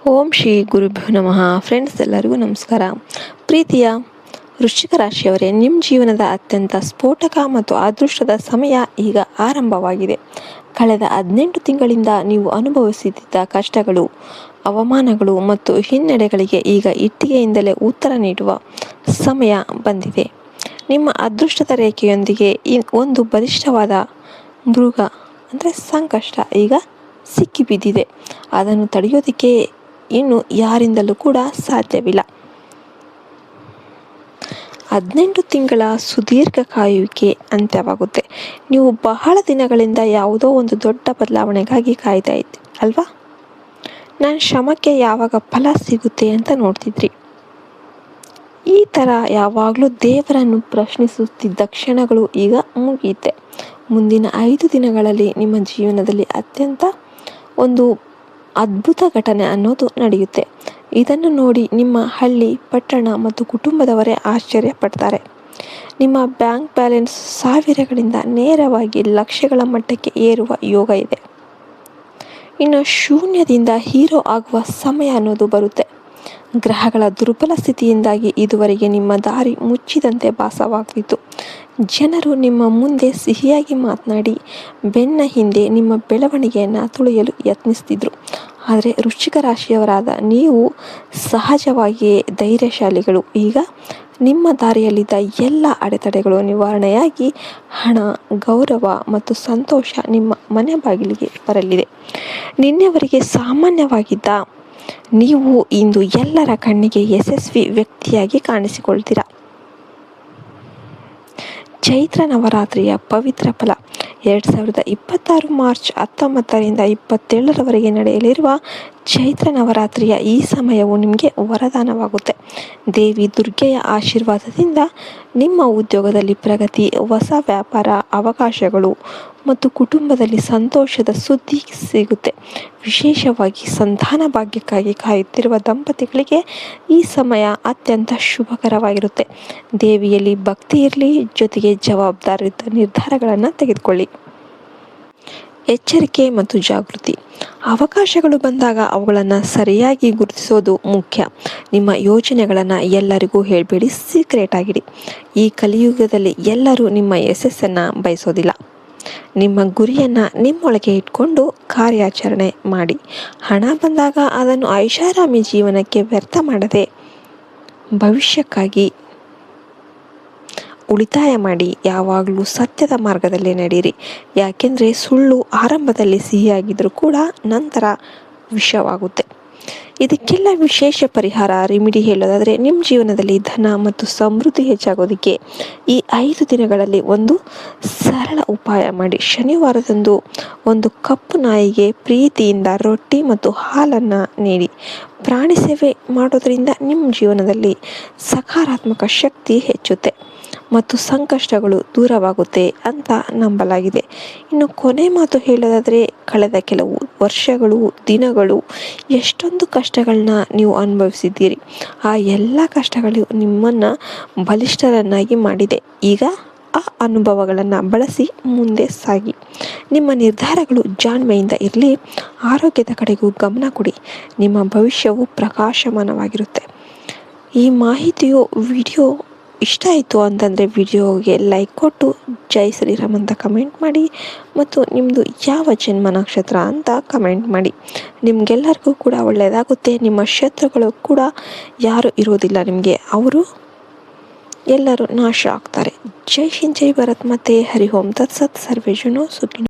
ಓಂ ಶ್ರೀ ಗುರುಭ್ಯೋ ನಮಃ. ಫ್ರೆಂಡ್ಸ್, ಎಲ್ಲರಿಗೂ ನಮಸ್ಕಾರ. ಪ್ರೀತಿಯ ವೃಶ್ಚಿಕ ರಾಶಿಯವರೇ, ನಿಮ್ಮ ಜೀವನದ ಅತ್ಯಂತ ಸ್ಫೋಟಕ ಮತ್ತು ಅದೃಷ್ಟದ ಸಮಯ ಈಗ ಆರಂಭವಾಗಿದೆ. ಕಳೆದ 18 ತಿಂಗಳಿಂದ ನೀವು ಅನುಭವಿಸುತ್ತಿದ್ದ ಕಷ್ಟಗಳು, ಅವಮಾನಗಳು ಮತ್ತು ಹಿನ್ನಡೆಗಳಿಗೆ ಈಗ ಇಟ್ಟಿಗೆಯಿಂದಲೇ ಉತ್ತರ ನೀಡುವ ಸಮಯ ಬಂದಿದೆ. ನಿಮ್ಮ ಅದೃಷ್ಟದ ರೇಖೆಯೊಂದಿಗೆ ಒಂದು ಬಲಿಷ್ಠವಾದ ಮೃಗ ಅಂದರೆ ಸಂಕಷ್ಟ ಈಗ ಸಿಕ್ಕಿಬಿದ್ದಿದೆ. ಅದನ್ನು ತಡೆಯೋದಕ್ಕೆ ಇನ್ನು ಯಾರಿಂದಲೂ ಕೂಡ ಸಾಧ್ಯವಿಲ್ಲ. 18 ತಿಂಗಳ ಸುದೀರ್ಘ ಕಾಯುವಿಕೆ ಅಂತ್ಯವಾಗುತ್ತೆ. ನೀವು ಬಹಳ ದಿನಗಳಿಂದ ಯಾವುದೋ ಒಂದು ದೊಡ್ಡ ಬದಲಾವಣೆಗಾಗಿ ಕಾಯ್ತಾ ಇದ್ರಿ ಅಲ್ವಾ? ನನ್ನ ಶ್ರಮಕ್ಕೆ ಯಾವಾಗ ಫಲ ಸಿಗುತ್ತೆ ಅಂತ ನೋಡ್ತಿದ್ರಿ. ಈ ಥರ ಯಾವಾಗಲೂ ದೇವರನ್ನು ಪ್ರಶ್ನಿಸುತ್ತಿದ್ದ ಕ್ಷಣಗಳು ಈಗ ಮುಗಿಯುತ್ತೆ. ಮುಂದಿನ 5 ದಿನಗಳಲ್ಲಿ ನಿಮ್ಮ ಜೀವನದಲ್ಲಿ ಅತ್ಯಂತ ಒಂದು ಅದ್ಭುತ ಘಟನೆ ಅನ್ನೋದು ನಡೆಯುತ್ತೆ. ಇದನ್ನು ನೋಡಿ ನಿಮ್ಮ ಹಳ್ಳಿ, ಪಟ್ಟಣ ಮತ್ತು ಕುಟುಂಬದವರೇ ಆಶ್ಚರ್ಯ ಪಡ್ತಾರೆ. ನಿಮ್ಮ ಬ್ಯಾಂಕ್ ಬ್ಯಾಲೆನ್ಸ್ ಸಾವಿರಗಳಿಂದ ನೇರವಾಗಿ ಲಕ್ಷಗಳ ಮಟ್ಟಕ್ಕೆ ಏರುವ ಯೋಗ ಇದೆ. ಇನ್ನು ಶೂನ್ಯದಿಂದ ಹೀರೋ ಆಗುವ ಸಮಯ ಅನ್ನೋದು ಬರುತ್ತೆ. ಗ್ರಹಗಳ ದುರ್ಬಲ ಸ್ಥಿತಿಯಿಂದಾಗಿ ಇದುವರೆಗೆ ನಿಮ್ಮ ದಾರಿ ಮುಚ್ಚಿದಂತೆ ಭಾಸವಾಗ್ತಿತ್ತು. ಜನರು ನಿಮ್ಮ ಮುಂದೆ ಸಿಹಿಯಾಗಿ ಮಾತನಾಡಿ ಬೆನ್ನ ಹಿಂದೆ ನಿಮ್ಮ ಬೆಳವಣಿಗೆಯನ್ನು ತುಳಿಯಲು ಯತ್ನಿಸ್ತಿದ್ರು. ಆದರೆ ವೃಶ್ಚಿಕ ರಾಶಿಯವರಾದ ನೀವು ಸಹಜವಾಗಿಯೇ ಧೈರ್ಯಶಾಲಿಗಳು. ಈಗ ನಿಮ್ಮ ದಾರಿಯಲ್ಲಿದ್ದ ಎಲ್ಲ ಅಡೆತಡೆಗಳು ನಿವಾರಣೆಯಾಗಿ ಹಣ, ಗೌರವ ಮತ್ತು ಸಂತೋಷ ನಿಮ್ಮ ಮನೆ ಬಾಗಿಲಿಗೆ ಬರಲಿದೆ. ನಿನ್ನೆವರೆಗೆ ಸಾಮಾನ್ಯವಾಗಿದ್ದ ನೀವು ಇಂದು ಎಲ್ಲರ ಕಣ್ಣಿಗೆ ಯಶಸ್ವಿ ವ್ಯಕ್ತಿಯಾಗಿ ಕಾಣಿಸಿಕೊಳ್ತೀರಾ. ಚೈತ್ರ ನವರಾತ್ರಿಯ ಪವಿತ್ರ ಫಲ 2026 ಮಾರ್ಚ್ 19ರಿಂದ 27ರವರೆಗೆ ನಡೆಯಲಿರುವ ಚೈತ್ರ ನವರಾತ್ರಿಯ ಈ ಸಮಯವು ನಿಮಗೆ ವರದಾನವಾಗುತ್ತೆ. ದೇವಿ ದುರ್ಗೆಯ ಆಶೀರ್ವಾದದಿಂದ ನಿಮ್ಮ ಉದ್ಯೋಗದಲ್ಲಿ ಪ್ರಗತಿ, ಹೊಸ ವ್ಯಾಪಾರ ಅವಕಾಶಗಳು ಮತ್ತು ಕುಟುಂಬದಲ್ಲಿ ಸಂತೋಷದ ಸುದ್ದಿ ಸಿಗುತ್ತೆ. ವಿಶೇಷವಾಗಿ ಸಂತಾನ ಭಾಗ್ಯಕ್ಕಾಗಿ ಕಾಯುತ್ತಿರುವ ದಂಪತಿಗಳಿಗೆ ಈ ಸಮಯ ಅತ್ಯಂತ ಶುಭಕರವಾಗಿರುತ್ತೆ. ದೇವಿಯಲ್ಲಿ ಭಕ್ತಿ ಇರಲಿ, ಜೊತೆಗೆ ಜವಾಬ್ದಾರಿಯುತ ನಿರ್ಧಾರಗಳನ್ನು ತೆಗೆದುಕೊಳ್ಳಿ. ಎಚ್ಚರಿಕೆ ಮತ್ತು ಜಾಗೃತಿ. ಅವಕಾಶಗಳು ಬಂದಾಗ ಅವುಗಳನ್ನು ಸರಿಯಾಗಿ ಗುರುತಿಸೋದು ಮುಖ್ಯ. ನಿಮ್ಮ ಯೋಜನೆಗಳನ್ನು ಎಲ್ಲರಿಗೂ ಹೇಳಬೇಡಿ, ಸೀಕ್ರೆಟ್ ಆಗಿಡಿ. ಈ ಕಲಿಯುಗದಲ್ಲಿ ಎಲ್ಲರೂ ನಿಮ್ಮ ಯಶಸ್ಸನ್ನು ಬಯಸೋದಿಲ್ಲ. ನಿಮ್ಮ ಗುರಿಯನ್ನು ನಿಮ್ಮೊಳಗೆ ಇಟ್ಕೊಂಡು ಕಾರ್ಯಾಚರಣೆ ಮಾಡಿ. ಹಣ ಬಂದಾಗ ಅದನ್ನು ಐಷಾರಾಮಿ ಜೀವನಕ್ಕೆ ವ್ಯರ್ಥ ಮಾಡದೆ ಭವಿಷ್ಯಕ್ಕಾಗಿ ಉಳಿತಾಯ ಮಾಡಿ. ಯಾವಾಗಲೂ ಸತ್ಯದ ಮಾರ್ಗದಲ್ಲಿ ನಡೀರಿ. ಯಾಕೆಂದರೆ ಸುಳ್ಳು ಆರಂಭದಲ್ಲಿ ಸಿಹಿಯಾಗಿದ್ದರೂ ಕೂಡ ನಂತರ ವಿಷವಾಗುತ್ತೆ. ಇದಕ್ಕೆಲ್ಲ ವಿಶೇಷ ಪರಿಹಾರ ರೆಮಿಡಿ ಹೇಳೋದಾದರೆ, ನಿಮ್ಮ ಜೀವನದಲ್ಲಿ ಧನ ಮತ್ತು ಸಮೃದ್ಧಿ ಹೆಚ್ಚಾಗೋದಕ್ಕೆ ಈ 5 ದಿನಗಳಲ್ಲಿ ಒಂದು ಸರಳ ಉಪಾಯ ಮಾಡಿ. ಶನಿವಾರದಂದು ಒಂದು ಕಪ್ಪು ನಾಯಿಗೆ ಪ್ರೀತಿಯಿಂದ ರೊಟ್ಟಿ ಮತ್ತು ಹಾಲನ್ನು ನೀಡಿ. ಪ್ರಾಣಿ ಸೇವೆ ಮಾಡೋದರಿಂದ ನಿಮ್ಮ ಜೀವನದಲ್ಲಿ ಸಕಾರಾತ್ಮಕ ಶಕ್ತಿ ಹೆಚ್ಚುತ್ತೆ ಮತ್ತು ಸಂಕಷ್ಟಗಳು ದೂರವಾಗುತ್ತೆ ಅಂತ ನಂಬಲಾಗಿದೆ. ಇನ್ನು ಕೊನೆ ಮಾತು ಹೇಳೋದಾದರೆ, ಕಳೆದ ಕೆಲವು ವರ್ಷಗಳು, ದಿನಗಳು ಎಷ್ಟೊಂದು ಕಷ್ಟಗಳನ್ನ ನೀವು ಅನುಭವಿಸಿದ್ದೀರಿ. ಆ ಎಲ್ಲ ಕಷ್ಟಗಳು ನಿಮ್ಮನ್ನು ಬಲಿಷ್ಠರನ್ನಾಗಿ ಮಾಡಿದೆ. ಈಗ ಆ ಅನುಭವಗಳನ್ನು ಬಳಸಿ ಮುಂದೆ ಸಾಗಿ. ನಿಮ್ಮ ನಿರ್ಧಾರಗಳು ಜಾಣ್ಮೆಯಿಂದ ಇರಲಿ. ಆರೋಗ್ಯದ ಕಡೆಗೂ ಗಮನ ಕೊಡಿ. ನಿಮ್ಮ ಭವಿಷ್ಯವು ಪ್ರಕಾಶಮಾನವಾಗಿರುತ್ತೆ. ಈ ಮಾಹಿತಿಯು ವಿಡಿಯೋ ಇಷ್ಟ ಆಯಿತು ಅಂತಂದರೆ ವಿಡಿಯೋಗೆ ಲೈಕ್ ಕೊಟ್ಟು ಜೈ ಶ್ರೀರಾಮ್ ಅಂತ ಕಮೆಂಟ್ ಮಾಡಿ ಮತ್ತು ನಿಮ್ಮದು ಯಾವ ಜನ್ಮ ನಕ್ಷತ್ರ ಅಂತ ಕಮೆಂಟ್ ಮಾಡಿ. ನಿಮಗೆಲ್ಲರಿಗೂ ಕೂಡ ಒಳ್ಳೆಯದಾಗುತ್ತೆ. ನಿಮ್ಮ ಶತ್ರುಗಳು ಕೂಡ ಯಾರು ಇರೋದಿಲ್ಲ ನಿಮಗೆ, ಅವರು ಎಲ್ಲರೂ ನಾಶ ಆಗ್ತಾರೆ. ಜೈ ಹಿಂದ್, ಜೈ ಭಾರತ್, ಮತ್ತೆ ಹರಿ ಓಂ ತತ್ಸತ್. ಸರ್ವೇ ಜನ ಸುಖಿನೋ.